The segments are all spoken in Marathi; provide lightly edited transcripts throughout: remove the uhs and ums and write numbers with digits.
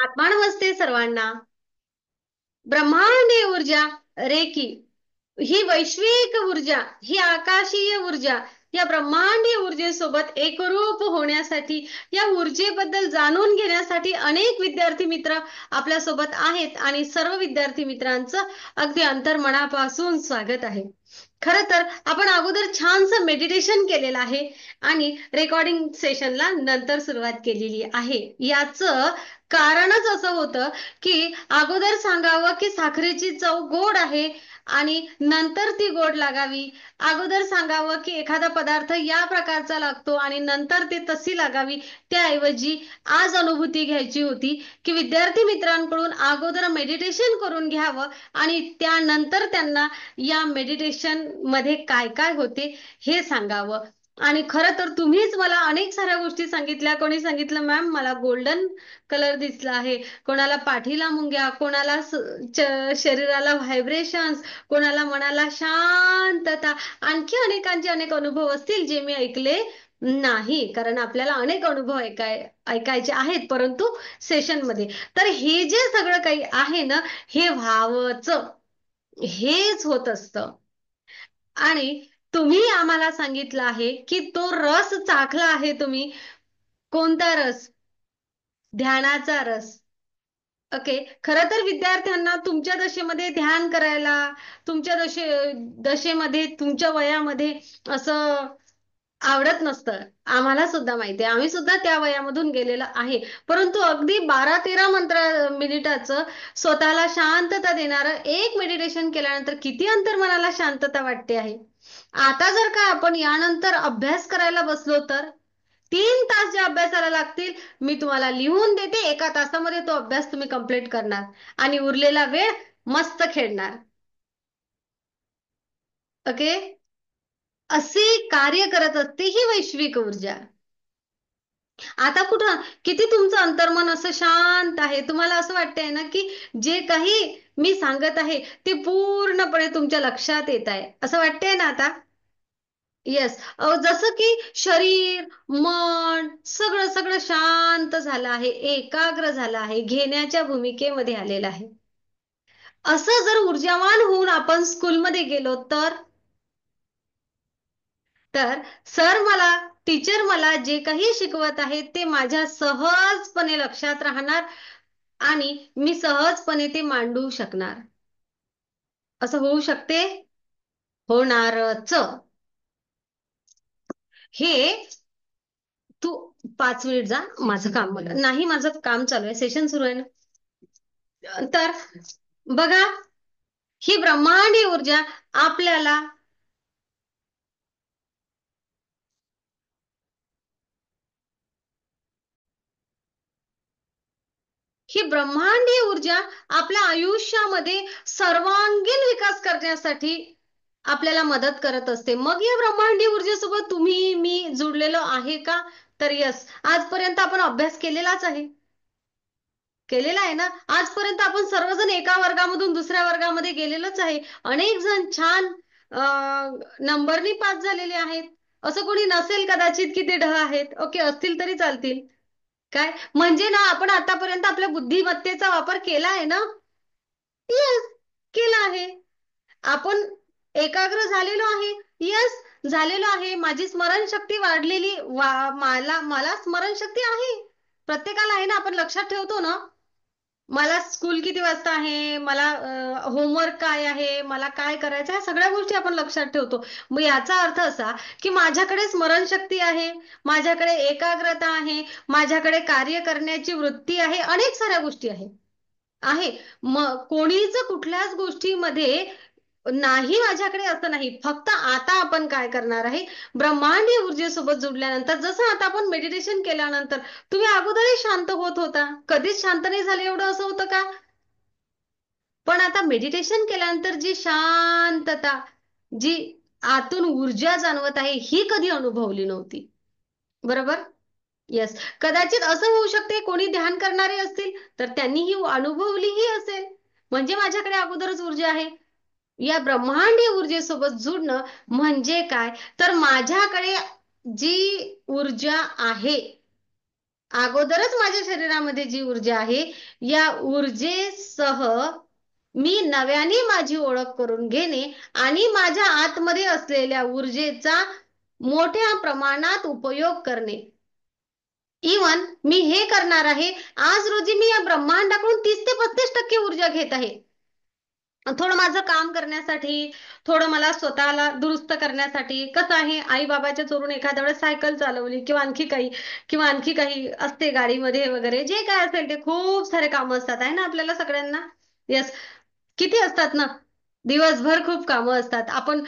आत्मा नमस्ते सर्वांना. ब्रह्मांडीय ऊर्जा रेकी ही वैश्विक ऊर्जा, ही आकाशीय ऊर्जा, या ब्रह्मांडीय ऊर्जेसोबत एकरूप होण्यासाठी, या ऊर्जेबद्दल जाणून घेण्यासाठी अनेक विद्यार्थी मित्र आपल्या सोबत आहेत आणि सर्व विद्यार्थी मित्रांचं अगदी अंतर्मनापासून स्वागत आहे. खरं तर आपण अगोदर छानसं मेडिटेशन केलेलं आहे आणि रेकॉर्डिंग सेशनला नंतर सुरुवात केलेली आहे. याचं कारणच असं होतं की अगोदर सांगावं की साखरेची चव गोड आहे आणि नंतर ती गोड लागावी. अगोदर सांगावं की एखादा पदार्थ या प्रकारचा लागतो आणि नंतर ते तशी लागावी. त्याऐवजी आज अनुभूती घ्यायची होती की विद्यार्थी मित्रांकडून अगोदर मेडिटेशन करून घ्यावं आणि त्यानंतर त्यांना या मेडिटेशन मध्ये काय काय होते हे सांगावं. आणि खरं तर तुम्हीच मला अनेक साऱ्या गोष्टी सांगितल्या. कोणी सांगितलं मॅम मला गोल्डन कलर दिसला आहे, कोणाला पाठीला मुंग्या, कोणाला शरीराला व्हायब्रेशन्स, कोणाला मनाला शांतता. आणखी अनेकांचे अनेक अनुभव असतील जे मी ऐकले नाही, कारण आपल्याला अनेक अनुभव ऐकायचे आहेत परंतु सेशन मध्ये. तर हे जे सगळं काही आहे ना, हे व्हावंच, हेच होत असतं. आणि तुम्ही आम्हाला सांगितलं आहे की तो रस चाखला आहे तुम्ही. कोणता रस? ध्यानाचा रस. ओके. खरं तर विद्यार्थ्यांना तुमच्या दशेमध्ये ध्यान करायला, तुमच्या दशेमध्ये तुमच्या वयामध्ये असं आवडत नसतं. आम्हाला सुद्धा माहिती आहे, आम्ही सुद्धा त्या वयामधून गेलेलो आहे. परंतु अगदी 12-13 मिनिटाचं स्वतःला शांतता देणारं एक मेडिटेशन केल्यानंतर किती अंतर्मनाला शांतता वाटते आहे. आता जर का आपण यानंतर अभ्यास करायला बसलो तर 3 तास ज्या अभ्यासाला लागतील, मी तुम्हाला लिहून देते. 1 तासामध्ये तो अभ्यास तुम्ही कंप्लीट करणार आणि उरलेला वेळ मस्त खेळणार. ओके. असे कार्य करत असते ही वैश्विक ऊर्जा. आता कुठं किती तुमचं अंतर्मन असं शांत आहे, तुम्हाला असं वाटतंय ना की जे काही मी सांगत आहे ते पूर्णपणे तुमच्या लक्षात येत आहे, असं वाटतंय ना आता? येस. जसं की शरीर, मन सगळं सगळं शांत झालं आहे, एकाग्र झालं आहे, घेण्याच्या भूमिकेमध्ये आलेलं आहे. असं जर ऊर्जावान होऊन आपण स्कूलमध्ये गेलो तर टीचर मला जे काही शिकवत आहे ते माझ्या सहजपणे लक्षात राहणार आणि मी सहजपणे ते मांडू शकणार. असं होऊ शकते? होणारच. हे तू 5 मिनिट जा, माझं काम मला नाही, माझं काम चालू आहे, सेशन सुरू आहे ना. तर बघा, ही ब्रह्मांडीय ऊर्जा आपल्याला ही ब्रह्मांडीय ऊर्जा आपल्या आयुष्यामध्ये सर्वांगीण विकास करण्यासाठी आपल्याला मदत करत असते. मग या ब्रह्मांडीय ऊर्जेसोबत तुम्ही मी जुडलेलो आहे का? तर यस, आजपर्यंत आपण अभ्यास केलेलाच आहे. केलेला आहे ना. आजपर्यंत आपण सर्वजण एका वर्गामधून दुसऱ्या वर्गामध्ये गेलेलोच आहे. अनेक जण छान नंबरनी पास झालेले आहेत. असं कोणी नसेल कदाचित की ते ढ आहेत. ओके, असतील तरी चालतील. काय म्हणजे ना, आपण आतापर्यंत आपल्या बुद्धिमत्तेचा वापर केला आहे ना? येस, केला आहे. आपण एकाग्र झालेलो आहे. येस, झालेलो आहे. माझी स्मरणशक्ती वाढलेली, मला मला स्मरणशक्ती आहे. प्रत्येकाला आहे ना. आपण लक्षात ठेवतो ना, मला स्कूल किती वाजता आहे, मला होमवर्क काय आहे, मला काय करायचं, ह्या सगळ्या गोष्टी आपण लक्षात ठेवतो. मग याचा अर्थ असा की माझ्याकडे स्मरणशक्ती आहे, माझ्याकडे एकाग्रता आहे, माझ्याकडे कार्य करण्याची वृत्ती आहे, अनेक साऱ्या गोष्टी आहे. मग कोणीच कुठल्याच गोष्टीमध्ये नाही माझ्याकडे असं नाही. फक्त आता आपण काय करणार आहे, ब्रह्मांडीय ऊर्जेसोबत जुडल्यानंतर, जसं आता आपण मेडिटेशन केल्यानंतर तुम्ही अगोदरही शांत होत होता, कधीच शांत नाही झाले एवढं असं होतं का? पण आता मेडिटेशन केल्यानंतर जी शांतता, जी आतून ऊर्जा जाणवत आहे, ही कधी अनुभवली नव्हती. बरोबर? येस. कदाचित असं होऊ शकते कोणी ध्यान करणारे असतील तर त्यांनी ही अनुभवलीही असेल. म्हणजे माझ्याकडे अगोदरच ऊर्जा आहे. या ब्रह्मांडीय ऊर्जेसोबत जुडणं म्हणजे काय, तर माझ्याकडे जी ऊर्जा आहे अगोदरच माझ्या शरीरामध्ये जी ऊर्जा आहे, या ऊर्जेसह मी नव्याने माझी ओळख करून घेणे आणि माझ्या आतमध्ये असलेल्या ऊर्जेचा मोठ्या प्रमाणात उपयोग करणे. इवन मी हे करणार आहे, आज रोजी मी या ब्रह्मांडाकडून 30 ते 35% ऊर्जा घेत आहे. थोडं माझं काम करण्यासाठी, थोडं मला स्वतःला दुरुस्त करण्यासाठी. कसं आहे, आई बाबाच्या चोरून एखाद्या वेळेस सायकल चालवली किंवा आणखी काही असते गाडीमध्ये वगैरे, जे काय असेल ते खूप सारे कामं असतात आहे ना आपल्याला सगळ्यांना. येस, किती असतात ना, दिवसभर खूप कामं असतात. आपण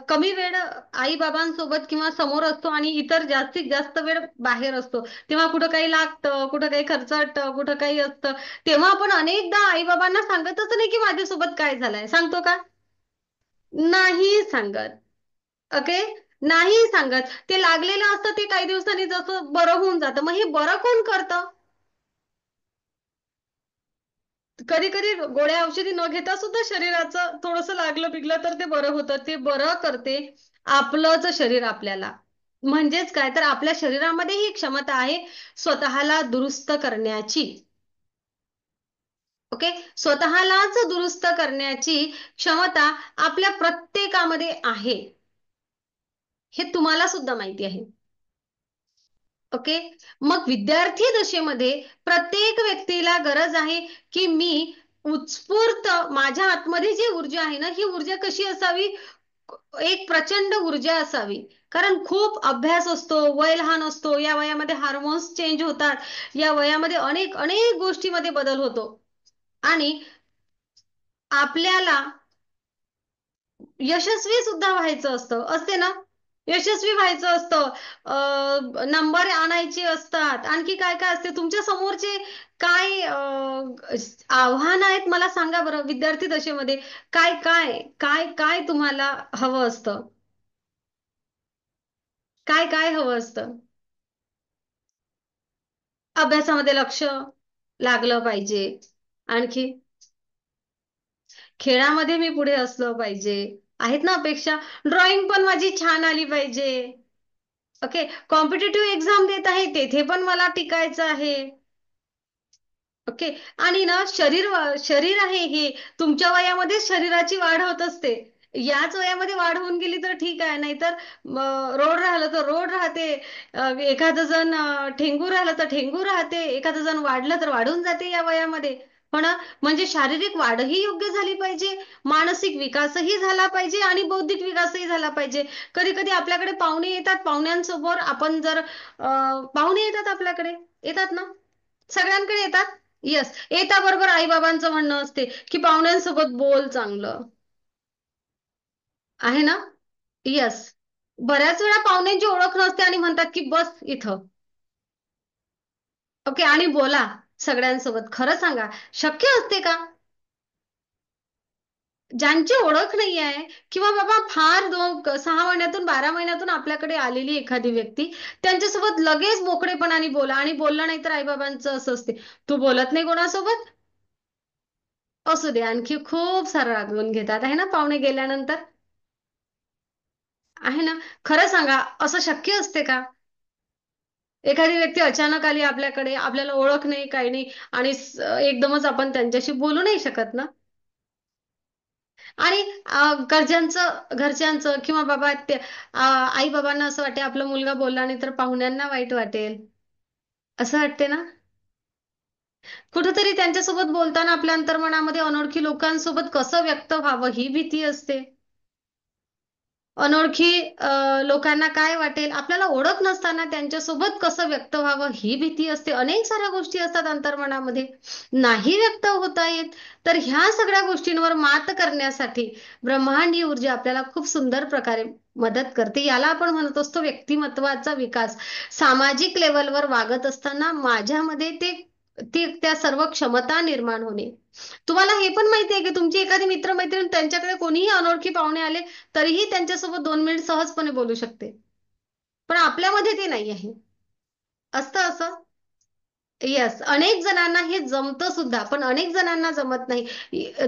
कमी वेळ आई बाबांसोबत किंवा समोर असतो आणि इतर जास्तीत जास्त वेळ बाहेर असतो. तेव्हा कुठं काही लागतं, कुठं काही खर्चटतं, कुठं काही असतं, तेव्हा आपण अनेकदा आई बाबांना सांगतच नाही की माझ्यासोबत काय झालंय. सांगतो का? नाही सांगत. ओके, नाही सांगत. ते लागलेलं असतं, ते काही दिवसांनी जसं बरं होऊन जातं. मग हे बरं कोण करतं? कधी कधी गोळ्या औषधी न घेता सुद्धा शरीराचं थोडंसं लागलं बिगलं तर ते बरं होतं. ते बरं करते आपलंच शरीर आपल्याला. म्हणजेच काय, तर आपल्या शरीरामध्ये ही क्षमता आहे स्वतःला दुरुस्त करण्याची. ओके, स्वतःलाच दुरुस्त करण्याची क्षमता आपल्या प्रत्येकामध्ये आहे, हे तुम्हाला सुद्धा माहिती आहे. ओके, मग विद्यार्थी दशेमध्ये प्रत्येक व्यक्तीला गरज आहे की मी उत्स्फूर्त, माझ्या आतमध्ये जी ऊर्जा आहे ना, ही ऊर्जा कशी असावी? एक प्रचंड ऊर्जा असावी. कारण खूप अभ्यास असतो, वय लहान असतो, या वयामध्ये हार्मोन्स चेंज होतात, या वयामध्ये अनेक अनेक गोष्टीमध्ये बदल होतो आणि आपल्याला यशस्वी सुद्धा व्हायचं असतं, असते ना, यशस्वी व्हायचं असतं, नंबर आणायचे असतात, आणखी काय काय असते तुमच्या समोरचे. काय आव्हान आहेत मला सांगा बरं, विद्यार्थी दशेमध्ये काय काय काय काय तुम्हाला हवं असतं? काय काय हवं असतं? अभ्यासामध्ये लक्ष लागलं पाहिजे. आणखी खेळामध्ये मी पुढे असलं पाहिजे, आहेत ना अपेक्षा. ड्रॉइंग पण माझी छान आली पाहिजे. ओके, कॉम्पिटेटिव्ह एक्झाम देत आहे, तेथे पण मला टिकायचं आहे. ओके, आणि ना शरीर आहे हे, तुमच्या वयामध्ये शरीराची वाढ होत असते. याच वयामध्ये वाढ होऊन गेली तर ठीक आहे, नाहीतर रोड राहिलं तर रोड राहते. एखादं जण ठेंगू राहिलं तर ठेंगू राहते, एखादं जण वाढलं तर वाढून जाते या वयामध्ये. हो ना, म्हणजे शारीरिक वाढही योग्य झाली पाहिजे, मानसिक विकासही झाला पाहिजे आणि बौद्धिक विकासही झाला पाहिजे. कधी कधी आपल्याकडे पाहुणे येतात, पाहुण्यांसमोर आपण जर पाहुणे येतात आपल्याकडे, येतात ना, सगळ्यांकडे येतात. येस, येता बरोबर आई बाबांचं म्हणणं असते की पाहुण्यांसोबत बोल चांगलं, आहे ना. येस, बऱ्याच वेळा पाहुण्यांची ओळख नसते आणि म्हणतात की बस इथं. ओके, आणि बोला सगळ्यांसोबत. खरं सांगा, शक्य असते का? ज्यांची ओळख नाही आहे, किंवा बाबा फार 6 महिन्यातून 12 महिन्यातून आपल्याकडे आलेली एखादी व्यक्ती, त्यांच्यासोबत लगेच मोकळेपणाने बोला. आणि बोललं नाही तर आईबाबांचं असं असते, तू बोलत नाही कोणासोबत. असू दे, आणखी खूप सारं रागवून घेतात आहे ना पाहुणे गेल्यानंतर, आहे ना. खरं सांगा, असं शक्य असते का? एखादी व्यक्ती अचानक आली आपल्याकडे, आपल्याला ओळख नाही काही नाही, आणि एकदमच आपण त्यांच्याशी बोलू नाही शकत ना. आणि घरच्यांचं किंवा बाबा ते आई बाबांना असं वाटते आपला मुलगा बोलला नाही तर पाहुण्यांना वाईट वाटेल, असं वाटते ना. कुठेतरी त्यांच्यासोबत बोलताना आपल्या अंतर्मनामध्ये अनोळखी लोकांसोबत कसं व्यक्त व्हावं ही भीती असते. अनोळखी लोकांना काय वाटेल, आपल्याला ओळख नसताना त्यांच्यासोबत कसं व्यक्त व्हावं ही भीती असते. अनेक साऱ्या गोष्टी असतात अंतर्मनामध्ये, नाही व्यक्त होता येत. तर ह्या सगळ्या गोष्टींवर मात करण्यासाठी ब्रह्मांडीय ऊर्जा आपल्याला खूप सुंदर प्रकारे मदत करते. याला आपण म्हणत असतो व्यक्तिमत्वाचा विकास. सामाजिक लेवलवर वागत असताना माझ्यामध्ये त्या सर्व क्षमता निर्माण होणे. तुम्हाला हे पण माहिती आहे की तुमची एखादी मित्रमैत्रीण, त्यांच्याकडे कोणीही अनोळखी पाहुणे आले तरीही त्यांच्यासोबत 2 मिनिट सहजपणे बोलू शकते, पण आपल्यामध्ये ते नाही आहे. असतं असं. येस, अनेक जणांना हे जमतं सुद्धा, पण अनेक जणांना जमत नाही.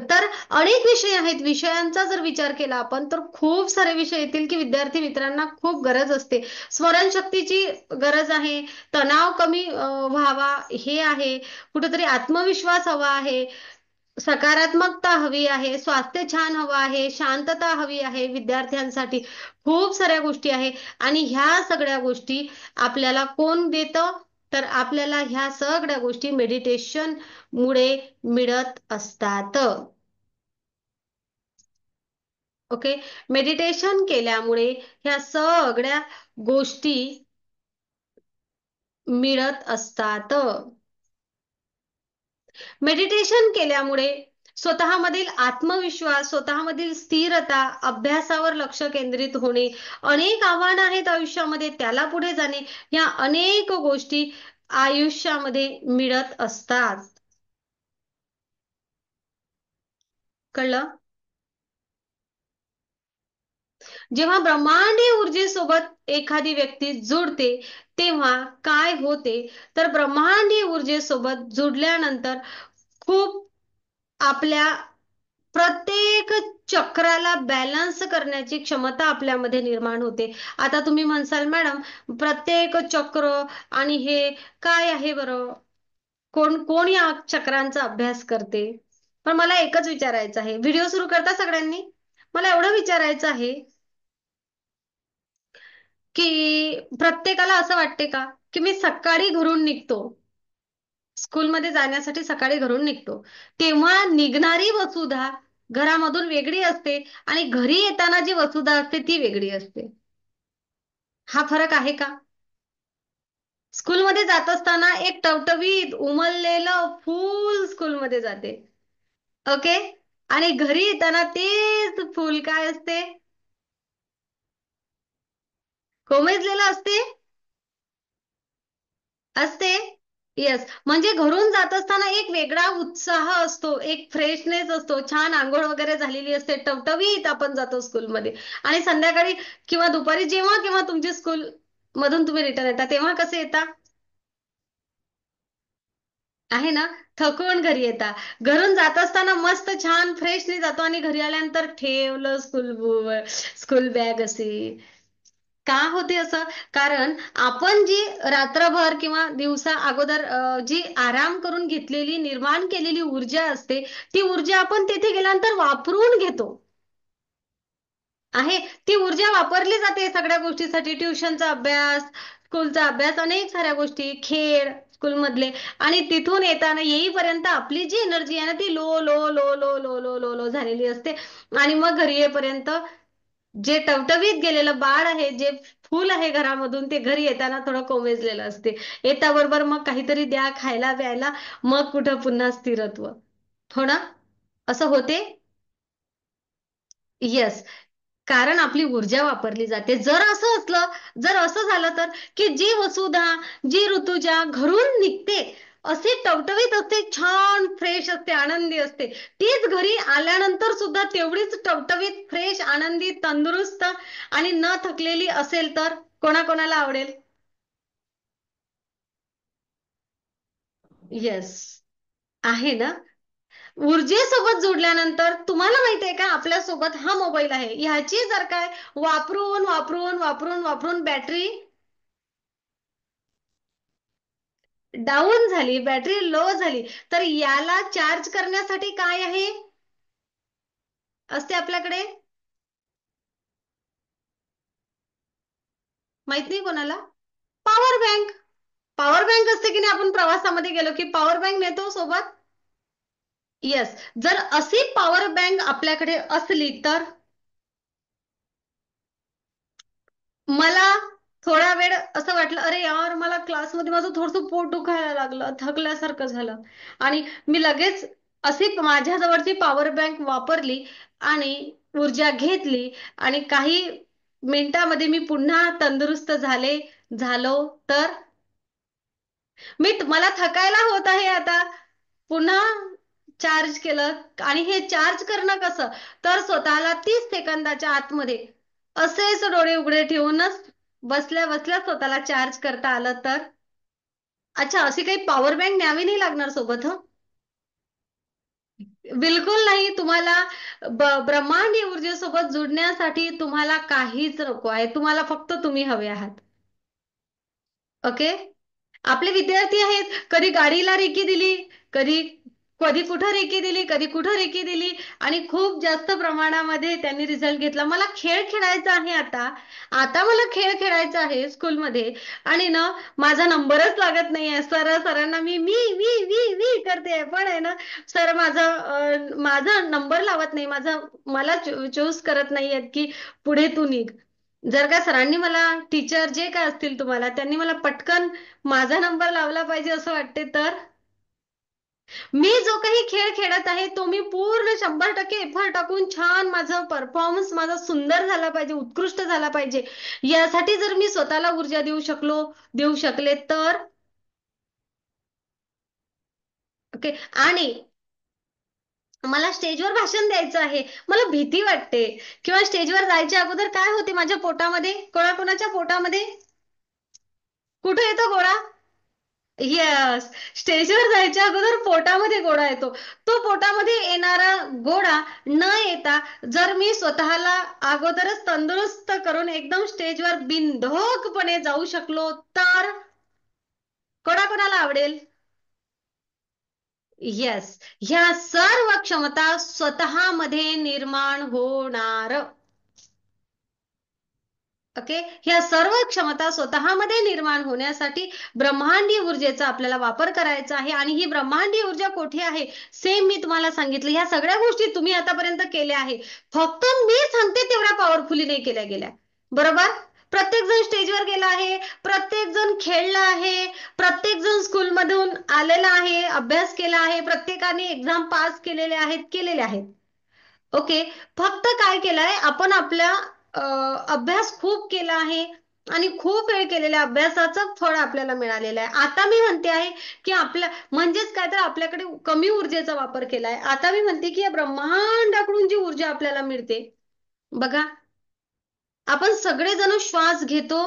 तर अनेक विषय आहेत. विषयांचा जर विचार केला आपण तर खूप सारे विषय येतील की विद्यार्थी मित्रांना खूप गरज असते. स्मरणशक्तीची गरज आहे, तणाव कमी व्हावा हे आहे, कुठेतरी आत्मविश्वास हवा आहे, सकारात्मकता हवी आहे, स्वास्थ्य छान हवं आहे, शांतता हवी आहे विद्यार्थ्यांसाठी. खूप साऱ्या गोष्टी आहे आणि ह्या सगळ्या गोष्टी आपल्याला कोण देतं? तर आपल्याला ह्या सगळ्या गोष्टी मेडिटेशन मुळे मिळत असतात. ओके. मेडिटेशन केल्यामुळे ह्या सगळ्या गोष्टी मिळत असतात. मेडिटेशन केल्यामुळे स्वतःमधील आत्मविश्वास, स्वतःमधील स्थिरता, अभ्यासावर लक्ष केंद्रित होणे, अनेक आव्हानं आहेत आयुष्यामध्ये त्याला पुढे जाणे, या अनेक गोष्टी आयुष्यामध्ये मिळत असतात. कळलं? जेव्हा ब्रह्मांडीय ऊर्जेसोबत एखादी व्यक्ती जुडते तेव्हा काय होते, तर ब्रह्मांडीय ऊर्जेसोबत जुडल्यानंतर खूप आपल्या प्रत्येक चक्राला बॅलन्स करण्याची क्षमता आपल्यामध्ये निर्माण होते. आता तुम्ही म्हणसाल मॅडम, प्रत्येक चक्र आणि हे काय आहे बरं, कोण कोण या चक्रांचा अभ्यास करते? पण मला एकच विचारायचं आहे, व्हिडिओ सुरू करता सगळ्यांनी? मला एवढं विचारायचं आहे की प्रत्येकाला असं वाटते का की मी सकाळी घरून निघतो, स्कूलमध्ये जाण्यासाठी सकाळी घरून निघतो, तेव्हा निघणारी वसुधा घरामधून वेगळी असते आणि घरी येताना जी वसुधा असते ती वेगळी असते. हा फरक आहे का? स्कूलमध्ये जात असताना एक टवटवीत उमललेलं फूल स्कूलमध्ये जाते. ओके. आणि घरी येताना तेच फूल काय असते? कोमेजलेलं असते. असते. येस, म्हणजे घरून जात असताना एक वेगळा उत्साह असतो, एक फ्रेशनेस असतो, छान आंघोळ वगैरे झालेली असते, टवटवीत आपण जातो स्कूलमध्ये. आणि संध्याकाळी किंवा दुपारी जेव्हा केव्हा तुमची स्कूल मधून तुम्ही रिटर्न येता तेव्हा कसे येता? आहे ना, थकून घरी येता. घरून जात असताना मस्त छान फ्रेशली जातो आणि घरी आल्यानंतर ठेवलं स्कूल बॅग असे. का होते असं? कारण आपण जी रात्रभर किंवा दिवसा अगोदर जी आराम करून घेतलेली, निर्माण केलेली ऊर्जा असते, ती ऊर्जा आपण तिथे गेल्यानंतर वापरून घेतो. आहे, ती ऊर्जा वापरली जाते सगळ्या गोष्टीसाठी, ट्युशनचा अभ्यास, स्कूलचा अभ्यास, अनेक साऱ्या गोष्टी, खेळ स्कूलमधले. आणि तिथून येताना येईपर्यंत आपली जी एनर्जी आहे ना ती low low low low low low low low झालेली असते. आणि मग घरी येईपर्यंत जे टवटवीत गेलेलं बाळ आहे, जे फूल आहे घरामधून, ते घरी येताना थोडं कोमेजलेलं असते. येता बरोबर मग काहीतरी द्या खायला प्यायला, मग कुठं पुन्हा स्थिरत्व. हो ना? असं होते. येस, कारण आपली ऊर्जा वापरली जाते. जर असं झालं तर की जी वसुधा, जी ऋतुजा घरून निघते असे टवटवीत असते, छान फ्रेश असते, आनंदी असते, तीच घरी आल्यानंतर सुद्धा तेवढीच टवटवीत, फ्रेश, आनंदी, तंदुरुस्त आणि न थकलेली असेल तर कोणाकोणाला आवडेल? येस, आहे ना. ऊर्जेसोबत जोडल्यानंतर तुम्हाला माहितीये का, आपल्या सोबत हा मोबाईल आहे, ह्याची जर काय वापरून वापरून वापरून वापरून बॅटरी डाऊन झाली, बॅटरी लो झाली, तर याला चार्ज करण्यासाठी काय आहे असते आपल्याकडे? माहित नाही कोणाला? Power bank. पॉवर बँक असते की नाही, आपण प्रवासामध्ये गेलो की पॉवर बँक नेतो सोबत. येस, जर अशी पॉवर बँक आपल्याकडे असली तर मला थोडा वेळ असं वाटलं, अरे यार मला क्लासमध्ये माझं थोडंसं पोट दुखायला लागलं, थकल्यासारखं झालं, आणि मी लगेच अशी माझ्या जवळची पॉवर बँक वापरली आणि ऊर्जा घेतली आणि काही मिनिटामध्ये मी पुन्हा तंदुरुस्त झालो. तर मला थकायला होत आहे आता, पुन्हा चार्ज केलं. आणि हे चार्ज करणं कसं? तर स्वतःला 30 सेकंदाच्या आतमध्ये असेच डोळे उघडे ठेवूनच बसल्या बसल्या स्वतःला चार्ज करता आलं तर अच्छा, अशी काही पॉवर बँक न्यावी नाही लागणार सोबत हं? बिलकुल नाही. तुम्हाला ब्रह्मांडीय ऊर्जेसोबत जुडण्यासाठी तुम्हाला काहीच नको आहे. तुम्हाला फक्त तुम्ही हवे आहात. ओके. आपले विद्यार्थी आहेत, कधी गाडीला रेकी दिली, कधी कधी कुठं रेकी दिली, कधी कुठं रेकी दिली, आणि खूप जास्त प्रमाणामध्ये त्यांनी रिझल्ट घेतला. मला खेळ खेळायचा आहे आता. आता मला खेळ खेळायचा आहे स्कूलमध्ये, आणि ना माझा नंबरच लागत नाहीये. सरांना मी मी मी मी मी करते, पण आहे ना सर माझा नंबर लावत नाही. मला चूज करत नाहीयेत की पुढे तू निघ. जर का सरांनी मला, टीचर जे काय असतील तुम्हाला, त्यांनी मला पटकन माझा नंबर लावला पाहिजे असं वाटते, तर मी जो काही खेळ खेळत आहे तो मी पूर्ण 100% एफर्ट टाकून छान माझा परफॉर्मन्स माझा सुंदर झाला पाहिजे, उत्कृष्ट झाला पाहिजे. यासाठी जर मी स्वतःला ऊर्जा देऊ शकले तर. ओके. आणि मला स्टेजवर भाषण द्यायचं आहे, मला भीती वाटते, किंवा स्टेजवर जायच्या अगोदर काय होते माझ्या पोटामध्ये, कोणाकोणाच्या पोटामध्ये कुठे येतो गोळा? येस. स्टेजवर जायच्या अगोदर पोटामध्ये गोळा येतो. तो पोटामध्ये येणारा गोळा न येता जर मी स्वतःला अगोदरच तंदुरुस्त करून एकदम स्टेजवर बिनधोकपणे जाऊ शकलो तर कोणाकोणाला आवडेल? येस. ह्या सर्व क्षमता स्वतःमध्ये निर्माण होणार. ओके. ह्या सर्व क्षमता स्वतःमध्ये निर्माण होण्यासाठी ब्रह्मांडीय ऊर्जेचा आपल्याला वापर करायचा आहे. आणि ही ब्रह्मांडीय ऊर्जा कुठे आहे? सेम मी तुम्हाला सांगितलं, ह्या सगळ्या गोष्टी तुम्ही आतापर्यंत केल्या आहे, फक्त मी सांगते तेवढ्या पॉवरफुली नाही केल्या गेल्या. बरोबर? प्रत्येक जण स्टेजवर गेला आहे, प्रत्येक जण खेळला आहे, प्रत्येक जण स्कूलमधून आलेला आहे, अभ्यास केला आहे, प्रत्येकाने एक्झाम पास केलेले आहेत. ओके. फक्त काय केलंय आपण, आपल्या अभ्यास खूप केला आहे, आणि खूप वेळ केलेल्या अभ्यासाचं फळ आपल्याला मिळालेलं आहे. आता मी म्हणते आहे की म्हणजेच काय, तर आपल्याकडे कमी ऊर्जेचा वापर केलाय. आता मी म्हणते की या ब्रह्मांडाकडून जी ऊर्जा आपल्याला मिळते, बघा, आपण सगळेजण श्वास घेतो,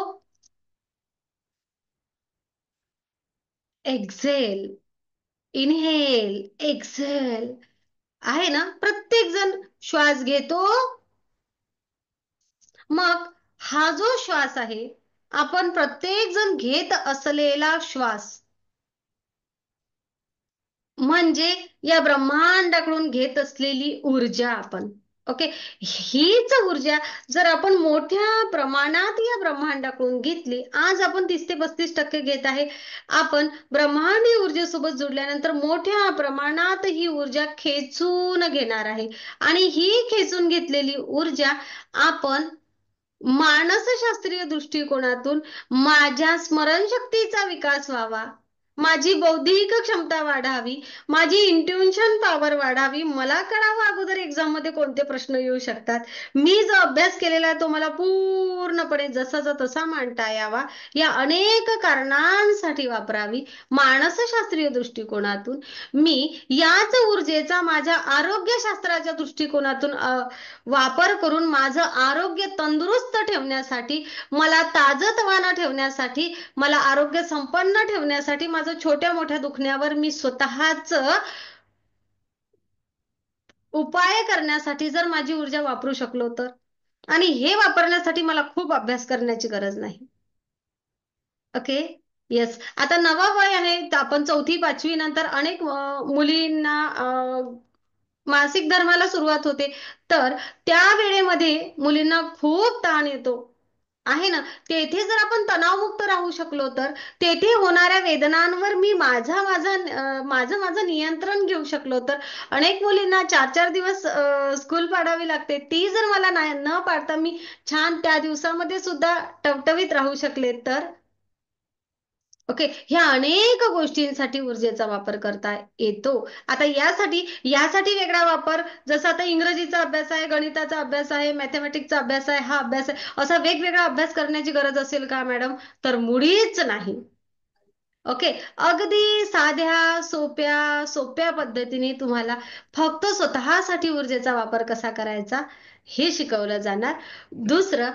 एक्झेल, इनहेल, एक्झेल, आहे ना, प्रत्येक जण श्वास घेतो. मग हा जो श्वास आहे, आपण प्रत्येक जण घेत असलेला श्वास म्हणजे या ब्रह्मांडाकडून घेत असलेली ऊर्जा आपण. ओके. हीच ऊर्जा जर आपण मोठ्या प्रमाणात या ब्रह्मांडाकडून घेतली, आज आपण 30 ते 35% घेत आहे, आपण ब्रह्मांडीय ऊर्जेसोबत जुडल्यानंतर मोठ्या प्रमाणात ही ऊर्जा खेचून घेणार आहे. आणि ही खेचून घेतलेली ऊर्जा आपण मानसशास्त्रीय दृष्टिकोनातून माझ्या स्मरणशक्तीचा विकास व्हावा, माझी बौद्धिक क्षमता वाढावी, माझी इंट्युशन पॉवर वाढावी, मला कळावं अगोदर एक्झाम मध्ये कोणते प्रश्न येऊ शकतात, मी जो अभ्यास केलेला आहे तो मला पूर्णपणे जसाचा तसा मांडता यावा, या अनेक कारणांसाठी वापरावी. मानसशास्त्रीय दृष्टिकोनातून मी याच ऊर्जेचा माझ्या आरोग्यशास्त्राच्या दृष्टिकोनातून वापर करून माझं आरोग्य तंदुरुस्त ठेवण्यासाठी, मला ताजतवाना ठेवण्यासाठी, मला आरोग्य संपन्न ठेवण्यासाठी, माझं छोट्या मोठ्या दुखण्यावर मी स्वतःच उपाय करण्यासाठी जर माझी ऊर्जा वापरू शकलो तर. आणि हे वापरण्यासाठी मला खूप अभ्यास करण्याची गरज नाही. ओके. येस. आता नवा वय आहे, तर आपण 4थी 5वी नंतर अनेक मुलींना मासिक धर्माला सुरुवात होते, तर त्या वेळेमध्ये मुलींना खूप ताण येतो, आहे ना. तेथे जर आपण तणावमुक्त राहू शकलो तर, तेथे होणाऱ्या वेदनांवर मी माझं नियंत्रण घेऊ शकलो तर, अनेक मुलींना 4 4 दिवस स्कूल पाडावी लागते, ती जर मला न पाडता मी छान त्या दिवसामध्ये सुद्धा टवटवीत राहू शकले तर. ओके. ह्या अनेक गोष्टींसाठी ऊर्जेचा वापर करता येतो. आता यासाठी वेगळा वापर, जसं आता इंग्रजीचा अभ्यास आहे, गणिताचा अभ्यास आहे, मॅथमॅटिक्सचा अभ्यास आहे, हा अभ्यास आहे, असा वेगवेगळा अभ्यास करण्याची गरज असेल का मॅडम? तर मुळीच नाही. ओके. अगदी साध्या सोप्या सोप्या पद्धतीने तुम्हाला फक्त स्वतःसाठी ऊर्जेचा वापर कसा करायचा हे शिकवलं जाणार. दुसरं,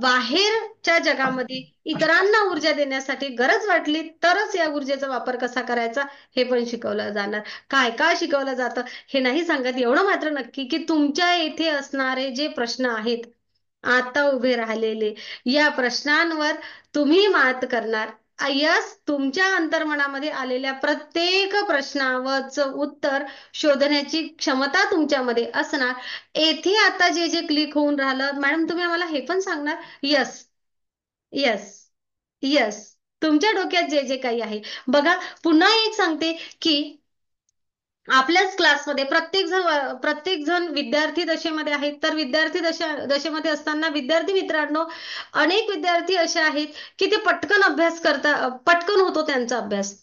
बाहेरच्या जगामध्ये इतरांना ऊर्जा देण्यासाठी गरज वाटली तरच या ऊर्जेचा वापर कसा करायचा हे पण शिकवलं जाणार. काय काय शिकवलं जातं हे नाही सांगत, एवढं मात्र नक्की की तुमच्या येथे असणारे जे प्रश्न आहेत आता उभे राहिलेले, या प्रश्नांवर तुम्ही मात करणार. यस, तुमच्या अंतर्मनामध्ये आलेल्या प्रत्येक प्रश्नावरचं उत्तर शोधण्याची क्षमता तुमच्यामध्ये असणार. येथे आता जे जे क्लिक होऊन राहिलं, मॅडम तुम्ही आम्हाला हे पण सांगणार. यस, यस, यस, तुमच्या डोक्यात जे जे काही आहे. बघा, पुन्हा एक सांगते की आपल्याच क्लासमध्ये प्रत्येक जण विद्यार्थी दशेमध्ये आहेत. तर विद्यार्थी दशेमध्ये असताना विद्यार्थी मित्रांनो, अनेक विद्यार्थी असे आहेत की ते पटकन अभ्यास पटकन होतो त्यांचा अभ्यास.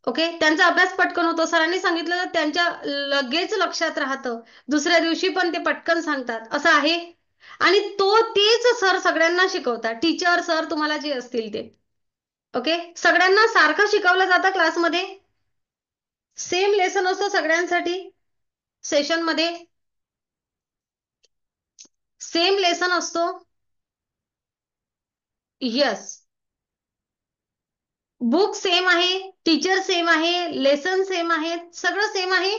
ओके, त्यांचा अभ्यास पटकन होतो. सरांनी सांगितलं तर त्यांच्या लगेच लक्षात राहतं. दुसऱ्या दिवशी पण ते पटकन सांगतात, असं आहे. आणि तेच सर सगळ्यांना शिकवतात, टीचर सर तुम्हाला जे असतील ते. ओके, सगळ्यांना सारखं शिकवलं जातं क्लासमध्ये. सेम लेसन असतो सगळ्यांसाठी. सेशनमध्ये सेम लेसन असतो. यस, बुक सेम आहे, टीचर सेम आहे, लेसन सेम आहे, सगळं सेम आहे.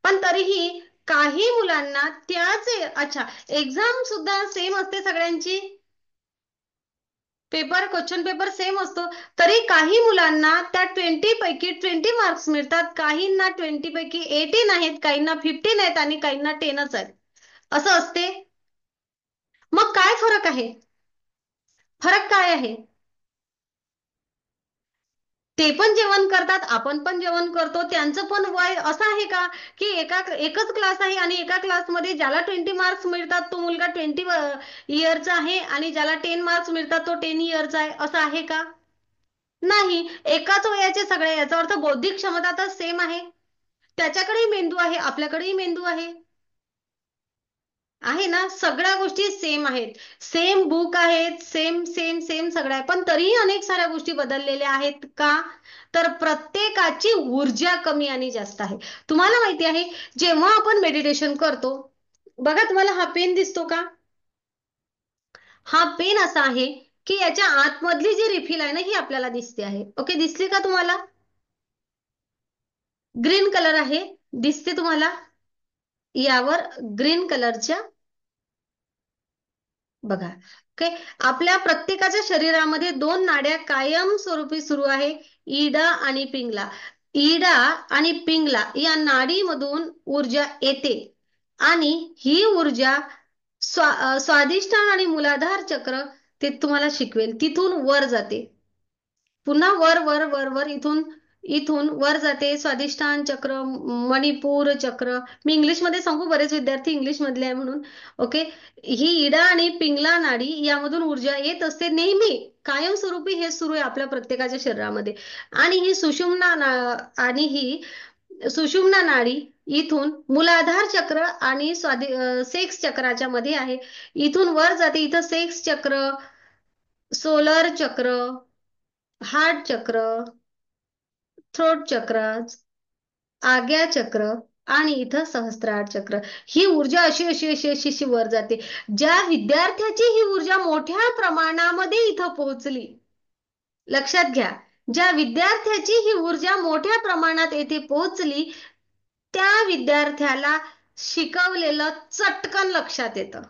पण तरीही काही मुलांना अच्छा, एक्झाम सुद्धा सेम असते सगळ्यांची. क्वेश्चन पेपर सेम असतो. तरी काही मुलांना त्या 20 पैकी 20 मार्क्स मिळतात, काहींना 20 पैकी 18 आहेत, काहींना 15 आहेत आणि काहींना 10च आहेत. असं असते. मग काय फरक आहे? फरक काय आहे? ते पण जेवण करतात, आपण पण जेवण करतो. त्यांचं पण वय असं आहे का की एकच क्लास आहे आणि एका क्लासमध्ये ज्याला 20 मार्क्स मिळतात तो मुलगा 20 इयरचा आहे आणि ज्याला 10 मार्क्स मिळतात तो 10 इयरचा आहे, असं आहे का? नाही. एकाच वयाचे सगळे, याचा अर्थ बौद्धिक क्षमता तर सेम आहे. त्याच्याकडेही मेंदू आहे, आपल्याकडेही मेंदू आहे. आहे ना, सगळ्या गोष्टी सेम आहेत. सेम बुक आहेत, सेम सेम सेम सगळं आहे. पण तरीही अनेक साऱ्या गोष्टी बदललेल्या आहेत का? तर प्रत्येकाची ऊर्जा कमी आणि जास्त आहे. तुम्हाला माहिती आहे, जेव्हा आपण मेडिटेशन करतो, बघा तुम्हाला हा पेन दिसतो का? हा पेन असा आहे की याच्या आतमधली जी रिफिल आहे ना, ही आपल्याला दिसते आहे. ओके, दिसली का तुम्हाला? ग्रीन कलर आहे, दिसते तुम्हाला? यावर ग्रीन कलरच्या, बघा. ओके, आपल्या प्रत्येकाच्या शरीरामध्ये दोन नाड्या कायमस्वरूपी सुरू आहे, इडा आणि पिंगला. इडा आणि पिंगला या नाडीमधून ऊर्जा येते आणि ही ऊर्जा स्वादिष्टान आणि मूलाधार चक्र, ते तुम्हाला शिकवेल, तिथून वर जाते. पुन्हा वर वर वर वर, इथून इथून वर जाते. स्वादिष्टान चक्र, मणिपूर चक्र. मी इंग्लिशमध्ये सांगू, बरेच विद्यार्थी इंग्लिश मधले आहे म्हणून. ओके, ही इडा आणि पिंगला नाडी यामधून ऊर्जा येत असते नेहमी, कायमस्वरूपी. हे सुरू आहे आपल्या प्रत्येकाच्या शरीरामध्ये. आणि ही आणि ही सुषुम्ना नाडी इथून मूलाधार चक्र आणि सेक्स चक्राच्या मध्ये आहे. इथून वर जाते, इथं सेक्स चक्र, सोलर चक्र, हार्ट चक्र, थ्रोट चक्र, आज्ञा चक्र आणि इथं सहस्त्रार चक्र. ही ऊर्जा अशी अशी अशी अशी अशी वर जाते. ज्या विद्यार्थ्याची ही ऊर्जा मोठ्या प्रमाणामध्ये इथं पोहोचली, लक्षात घ्या, ज्या विद्यार्थ्याची ही ऊर्जा मोठ्या प्रमाणात येथे पोहोचली, त्या विद्यार्थ्याला शिकवलेलं चटकन लक्षात येतं.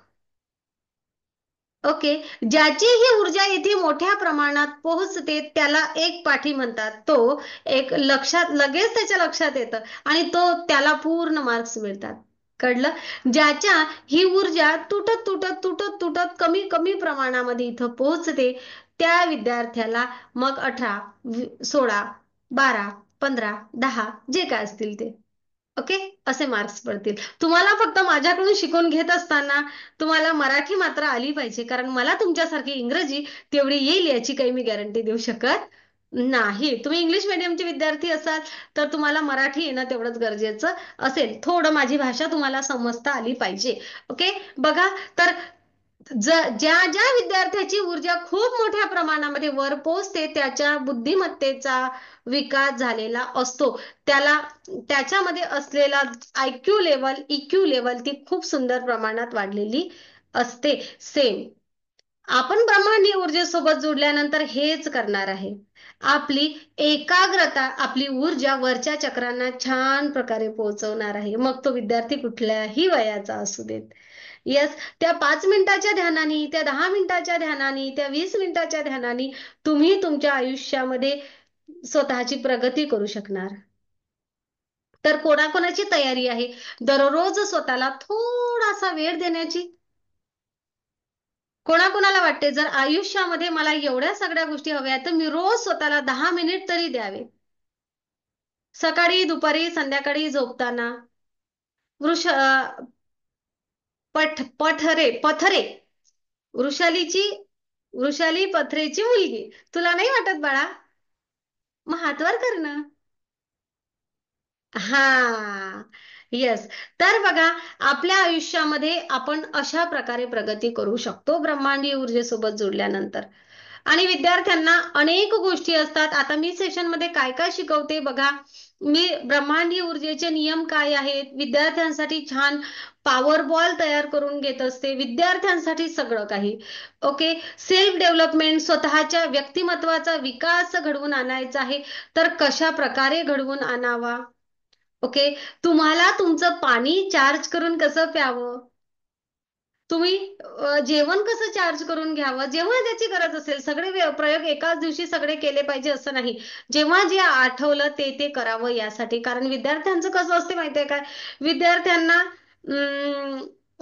ओके, ज्याची ही ऊर्जा इथे मोठ्या प्रमाणात पोहोचते त्याला एक पाठी म्हणतात. तो एक लगेच त्याच्या लक्षात येतं आणि त्याला पूर्ण मार्क्स मिळतात. कळलं? ज्याच्या ही ऊर्जा तुटत तुटत तुटत तुटत कमी कमी प्रमाणामध्ये इथं पोहोचते, त्या विद्यार्थ्याला मग 18, 16, 12, 15, 10 जे काय असतील ते, ओके, असे मार्क्स पडतील. तुम्हाला फक्त माझ्याकडून शिकून घेत असताना तुम्हाला मराठी मात्र आली पाहिजे, कारण मला तुमच्यासारखी इंग्रजी तेवढी येईल याची काही मी गॅरंटी देऊ शकत नाही. तुम्ही इंग्लिश मीडियमचे विद्यार्थी असाल तर तुम्हाला मराठी येणं तेवढंच गरजेचं असेल. थोडं माझी भाषा तुम्हाला समजता आली पाहिजे. ओके, बघा तर ज्या ज्या विद्यार्थ्याची ऊर्जा खूप मोठ्या प्रमाणामध्ये वर पोहोचते त्याच्या बुद्धिमत्तेचा विकास झालेला असतो. त्याला त्याच्यामध्ये असलेला IQ लेवल, EQ लेवल ती खूप सुंदर प्रमाणात वाढलेली असते. सेम आपण ब्रह्मांडीय ऊर्जेसोबत जोडल्यानंतर हेच करणार आहे. आपली एकाग्रता, आपली ऊर्जा वरच्या चक्रांना छान प्रकारे पोहोचवणार आहे. मग तो विद्यार्थी कुठल्याही वयाचा असू देत. येस, त्या 5 मिनिटाच्या ध्यानाने, त्या 10 मिनिटाच्या ध्यानाने, त्या 20 मिनिटाच्या ध्यानाने तुम्ही तुमच्या आयुष्यामध्ये स्वतःची प्रगती करू शकणार. तर कोणाकोणाची तयारी आहे दररोज स्वतःला थोडासा वेळ देण्याची? कोणाकोणाला वाटते जर आयुष्यामध्ये मला एवढ्या सगळ्या गोष्टी हव्या तर मी रोज स्वतःला 10 मिनिट तरी द्यावे. सकाळी, दुपारी, संध्याकाळी झोपताना. वृष पथरे वृषाली पथरेची मुलगी. तुला नाही वाटत बाळा? मग हात वर कर ना. हा, येस. तर बघा, आपल्या आयुष्यामध्ये आपण अशा प्रकारे प्रगती करू शकतो ब्रह्मांडीय ऊर्जेसोबत जोडल्यानंतर. आणि विद्यार्थ्यांना अनेक गोष्टी असतात. आता मी सेशनमध्ये काय काय शिकवते बघा. मी ब्रह्मांडीय ऊर्जेचे नियम काय आहेत, विद्यार्थ्यांसाठी छान पॉवर बॉल तयार करून घेत असते, विद्यार्थ्यांसाठी सगळं काही. ओके. सेल्फ डेव्हलपमेंट, स्वतःच्या व्यक्तिमत्वाचा विकास घडवून आणायचा आहे, तर कशा प्रकारे घडवून आणावा. ओके. तुम्हाला तुमचं पाणी चार्ज करून कसं प्यावं, तुम्ही जेवण कसं चार्ज करून घ्यावं, जेव्हा त्याची गरज असेल. सगळे प्रयोग एकाच दिवशी सगळे केले पाहिजे असं नाही. जेव्हा जे आठवलं ते ते करावं यासाठी. कारण विद्यार्थ्यांचं कसं असते माहितीये काय, विद्यार्थ्यांना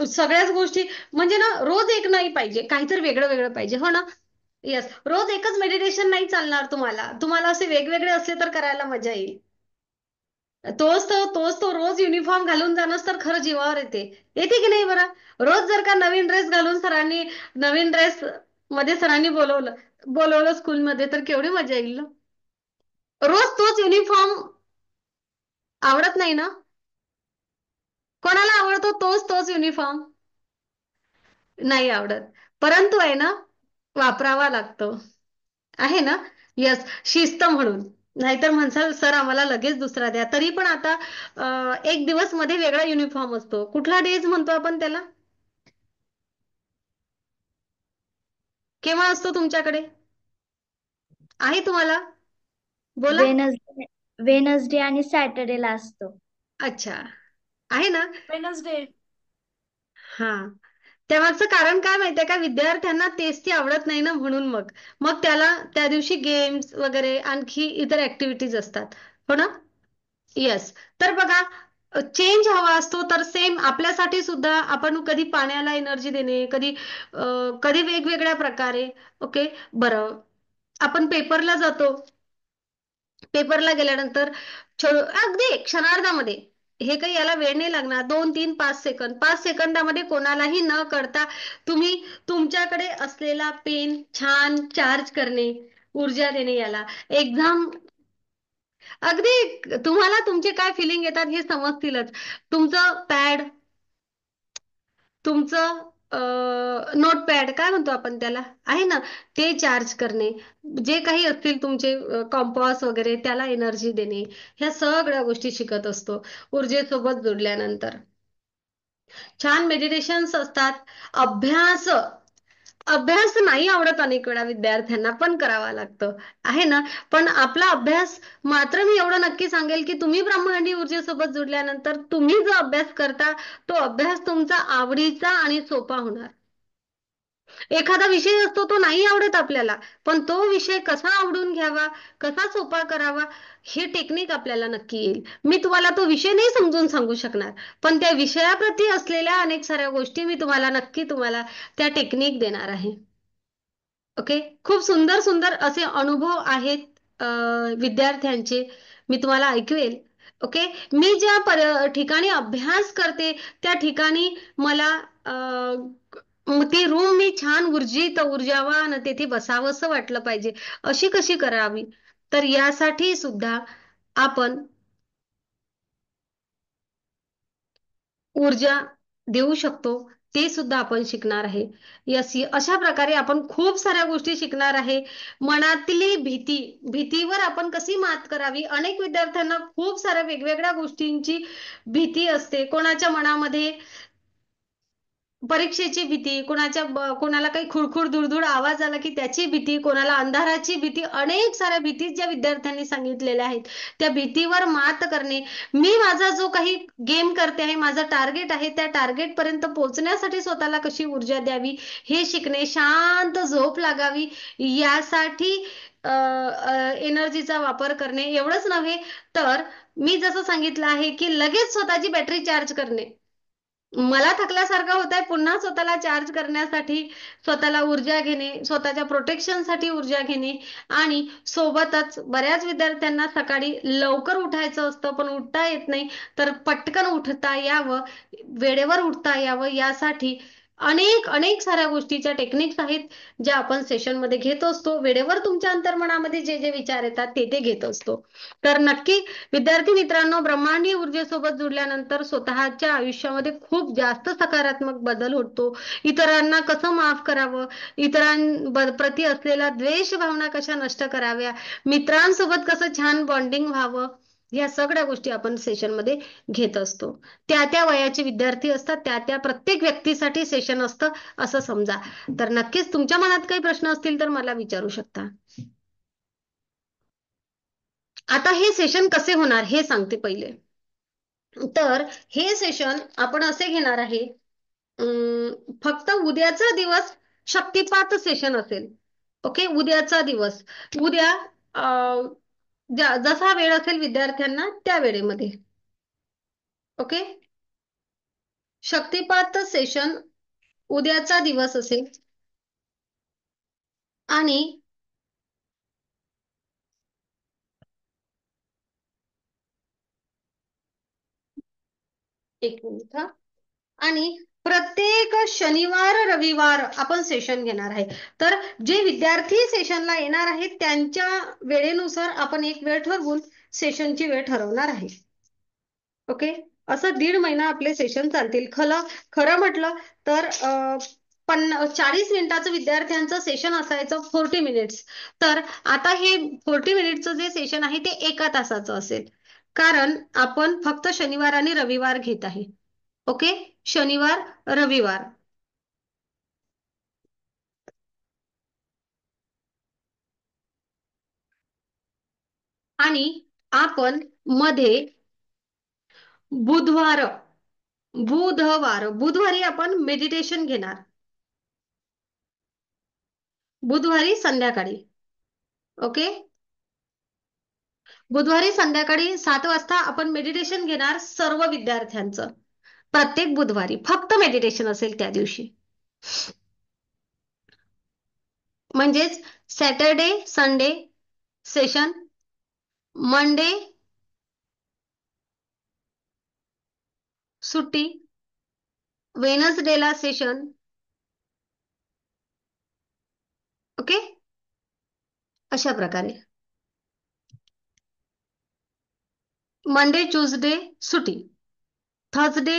सगळ्याच गोष्टी म्हणजे ना रोज एक नाही पाहिजे, काहीतरी वेगळं वेगळं पाहिजे. हो ना? येस. रोज एकच मेडिटेशन नाही चालणार तुम्हाला. तुम्हाला असे वेगवेगळे असले तर करायला मजा येईल. तोच तो रोज युनिफॉर्म घालून जाणंच तर खरं जीवावर येते. येते की नाही बरं? रोज जर का नवीन ड्रेस घालून सरांनी, नवीन ड्रेस मध्ये सरांनी बोलवलं बोलवलं स्कूलमध्ये तर केवढी मजा येईल ना. रोज तोच युनिफॉर्म आवडत नाही ना? कोणाला आवडतो तोच तोच युनिफॉर्म? नाही आवडत. परंतु आहे ना, वापरावा लागतो. आहे ना? यस. शिस्त म्हणून. नाहीतर म्हणसाल सर आम्हाला लगेच दुसरा द्या. तरी पण आता एक दिवस मध्ये वेगळा युनिफॉर्म असतो. कुठला डेज म्हणतो आपण त्याला? केव्हा असतो तुमच्याकडे? आहे तुम्हाला? बोला. वेनसडे वेनसडे आणि सॅटर्डेला असतो. अच्छा. आहे ना? वेनसडे. हा. त्यामागचं कारण काय माहितीये का, विद्यार्थ्यांना तेच ती आवडत नाही ना, म्हणून मग मग त्याला त्या दिवशी गेम्स वगैरे आणखी इतर ऍक्टिव्हिटीज असतात. हो ना? येस. तर बघा, चेंज हवा असतो तर सेम आपल्यासाठी सुद्धा आपण कधी पाण्याला एनर्जी देणे, कधी वेगवेगळ्या प्रकारे. ओके. बरं, आपण पेपरला जातो. पेपरला गेल्यानंतर अगदी क्षणार्धामध्ये, हे काही याला वेळ नाही लागणार, 2 3 5 सेकंद, 5 सेकंदामध्ये कोणालाही न कळता तुम्ही तुमच्याकडे असलेला पेन छान चार्ज करणे, ऊर्जा देणे याला. एक्झाम अगदी तुम्हाला तुमचे काय फिलिंग येतात हे समजतीलच. तुमचं पॅड, तुमचं नोटपॅड काय म्हणतो आपण त्याला, आहे ना, ते चार्ज करणे, जे काही असतील तुमचे कॉम्पॉस वगैरे त्याला एनर्जी देणे, ह्या सगळ्या गोष्टी शिकत असतो ऊर्जेसोबत जोडल्यानंतर. छान मेडिटेशन्स असतात. अभ्यास अभ्यास नाही आवडत अनेक वेळा विद्यार्थ्यांना, पण करावा लागतं. आहे ना? पण आपला अभ्यास मात्र मी एवढं नक्की सांगेल की तुम्ही ब्रह्मांडी ऊर्जेसोबत जोडल्यानंतर तुम्ही जो अभ्यास करता तो अभ्यास तुमचा आवडीचा आणि सोपा होणार. एखादा विषय असतो तो नाही आवडत आपल्याला, पण तो विषय कसा आवडून घ्यावा, कसा सोपा करावा, हे टेक्निक आपल्याला नक्की येईल. मी तुम्हाला तो विषय नाही समजून सांगू शकणार, पण त्या विषयाप्रती असलेल्या अनेक साऱ्या गोष्टी मी तुम्हाला त्या टेक्निक देणार आहे. ओके. खूप सुंदर सुंदर असे अनुभव आहेत विद्यार्थ्यांचे, मी तुम्हाला ऐकवेल. ओके. मी ज्या ठिकाणी अभ्यास करते त्या ठिकाणी मला ती रूम मी छान ऊर्जित ऊर्जावान तेथे बसावंसं वाटलं पाहिजे. अशी कशी करावी, तर यासाठी सुद्धा आपण ऊर्जा देऊ शकतो. ते सुद्धा आपण शिकणार आहे. यस, अशा प्रकारे आपण खूप साऱ्या गोष्टी शिकणार आहे. मनातली भीतीवर आपण कशी मात करावी. अनेक विद्यार्थ्यांना खूप साऱ्या वेगवेगळ्या गोष्टींची भीती असते. कोणाच्या मनामध्ये परीक्षेची भीती, कोणाला काही खुडखुड धुडधुड आवाज आला की त्याची भीती, कोणाला अंधाराची भीती, अनेक साऱ्या भीती ज्या विद्यार्थ्यांनी सांगितलेल्या आहेत, त्या भीतीवर मात करणे. मी माझा जो काही गेम करते आहे, माझं टार्गेट आहे, त्या टार्गेट पर्यंत पोहोचण्यासाठी स्वतःला कशी ऊर्जा द्यावी हे शिकणे. शांत झोप लागावी यासाठी एनर्जीचा वापर करणे. एवढंच नव्हे तर मी जसं सांगितलं आहे की लगेच स्वतःची बॅटरी चार्ज करणे. मला थकल्यासारखं होत आहे, पुन्हा स्वतःला चार्ज करण्यासाठी स्वतःला ऊर्जा घेणे, स्वतःच्या प्रोटेक्शनसाठी ऊर्जा घेणे. आणि सोबतच बऱ्याच विद्यार्थ्यांना सकाळी लवकर उठायचं असतं पण उठता येत नाही, तर पटकन उठता यावं, वेळेवर उठता यावं यासाठी अनेक अनेक साऱ्या गोष्टीच्या टेक्निक्स आहेत ज्या आपण सेशनमध्ये घेत असतो. वेळेवर तुमच्या अंतर्मनामध्ये जे जे विचार येतात ते घेत असतो. तर नक्की विद्यार्थी मित्रांनो, ब्रह्मांडीय ऊर्जेसोबत जुडल्यानंतर स्वतःच्या आयुष्यामध्ये खूप जास्त सकारात्मक बदल होतो. इतरांना कसं माफ करावं, इतरांप्रती असलेला द्वेष भावना कशा नष्ट कराव्या, मित्रांसोबत कसं छान बॉन्डिंग व्हावं, या सगळ्या गोष्टी आपण सेशनमध्ये घेत असतो. त्या त्या वयाचे विद्यार्थी असतात, त्या त्या प्रत्येक व्यक्तीसाठी सेशन असतं असं समजा. तर नक्कीच तुमच्या मनात काही प्रश्न असतील तर मला विचारू शकता. आता हे सेशन कसे होणार हे सांगते पहिले. तर हे सेशन आपण असे घेणार आहे, फक्त उद्याचा दिवस शक्तिपात सेशन असेल. ओके, उद्याचा दिवस, उद्या जसा वेळ असेल विद्यार्थ्यांना त्या वेळेमध्ये. ओके, शक्तिपात सेशन उद्याचा दिवस असेल. आणि एक मिनिट हा. आणि प्रत्येक शनिवार रविवार आपण सेशन घेणार आहे. तर जे विद्यार्थी सेशनला येणार आहेत त्यांच्या वेळेनुसार आपण एक वेळ ठरवून सेशनची वेळ ठरवणार आहे. ओके, असं 1.5 महिना आपले सेशन चालतील. खरं म्हटलं तर 40 मिनिटाचं विद्यार्थ्यांचं सेशन असायचं, 40 मिनिट्स. तर आता हे 40 मिनिटचं जे सेशन आहे ते 1 तासाचं असेल, कारण आपण फक्त शनिवार आणि रविवार घेत आहे. ओके, शनिवार रविवार. आणि आपण मध्ये बुधवार बुधवारी आपण मेडिटेशन घेणार, बुधवारी संध्याकाळी. ओके, बुधवारी संध्याकाळी 7 वाजता आपण मेडिटेशन घेणार सर्व विद्यार्थ्यांचं. प्रत्येक बुधवारी फक्त मेडिटेशन असेल त्या दिवशी. म्हणजेच सॅटरडे संडे सेशन, मंडे सुट्टी, वेनसडेला सेशन. ओके, अशा प्रकारे मंडे ट्यूसडे सुट्टी, थर्सडे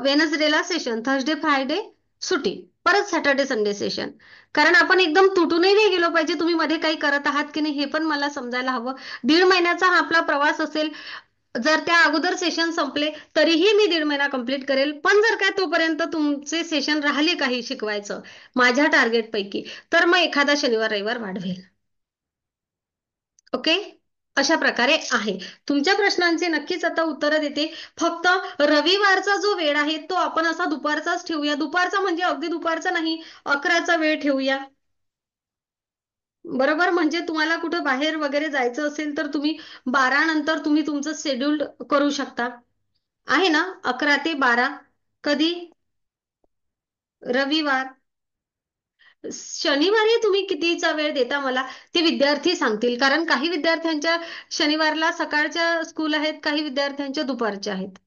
वेनसडेला सेशन, थर्सडे फ्रायडे सुट्टी, परत सॅटर्डे संडे सेशन. कारण आपण एकदम तुटूनही नाही गेलो पाहिजे. तुम्ही मध्ये काही करत आहात की नाही हे पण मला समजायला हवं. 1.5 महिन्याचा हा आपला प्रवास असेल. जर त्या अगोदर सेशन संपले तरीही मी 1.5 महिना कंप्लीट करेल. पण जर काय तोपर्यंत तुमचे सेशन राहिले काही शिकवायचं माझ्या टार्गेट पैकी, तर मग एखादा शनिवार रविवार वाढवेल. ओके, अशा प्रकारे आहे. तुमच्या प्रश्नांचे नक्कीच आता उत्तर देते. फक्त रविवारचा जो वेळ आहे तो आपण असा दुपारचाच ठेवूया. दुपारचा म्हणजे अगदी दुपारचा नाही, 11चा वेळ ठेवूया. बरोबर, म्हणजे तुम्हाला कुठं बाहेर वगैरे जायचं असेल तर तुम्ही 12 नंतर तुम्ही तुमचं शेड्यूल करू शकता. आहे ना, 11 ते 12. कधी? रविवार. शनिवारी तुम्ही कितीचा वेळ देता मला ते विद्यार्थी सांगतील, कारण काही विद्यार्थ्यांच्या शनिवारला सकाळच्या स्कूल आहेत, काही विद्यार्थ्यांच्या दुपारच्या आहेत.